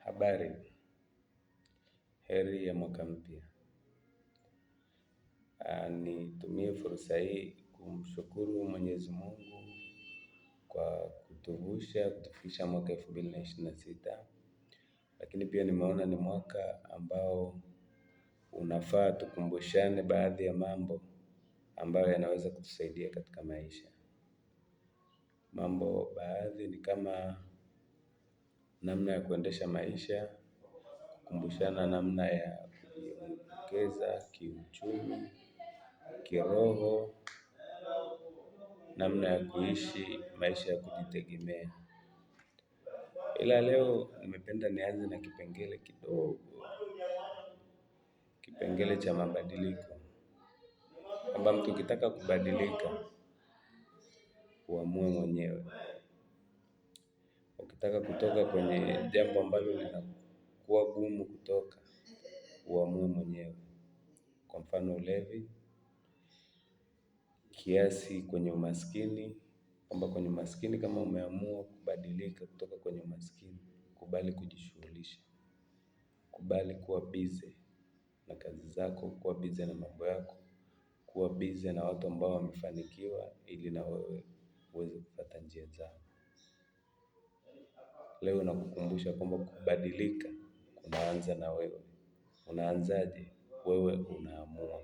Habari, heri ya mwaka mpya. Nitumie fursa hii kumshukuru Mwenyezi Mungu kwa kutufikisha mwaka 2026. Lakini pia nimeona ni mwaka ambao unafaa tukumbushane baadhi ya mambo ambayo yanaweza kutusaidia katika maisha. Mambo baadhi ni kama namna ya kuendesha maisha, kukumbushana namna ya kujiendeleza kiuchumi, kiroho, namna ya kuishi maisha ya kujitegemea. Ila leo nimependa nianze na kipengele kidogo, kipengele cha mabadiliko. Kwamba mtu ukitaka kubadilika, uamue mwenyewe. Ukitaka kutoka kwenye jambo ambalo linakuwa gumu kutoka, uamue mwenyewe. Kwa mfano ulevi, kiasi kwenye umaskini, kwamba kwenye umaskini kama umeamua kubadilika kutoka kwenye umaskini, kubali kujishughulisha, kubali kuwa busy na kazi zako, kuwa busy na mambo yako, kuwa busy na watu ambao wamefanikiwa ili na wewe uweze kufuata njia zao. Leo nakukumbusha kwamba kubadilika kunaanza na wewe. Unaanzaje? Wewe unaamua.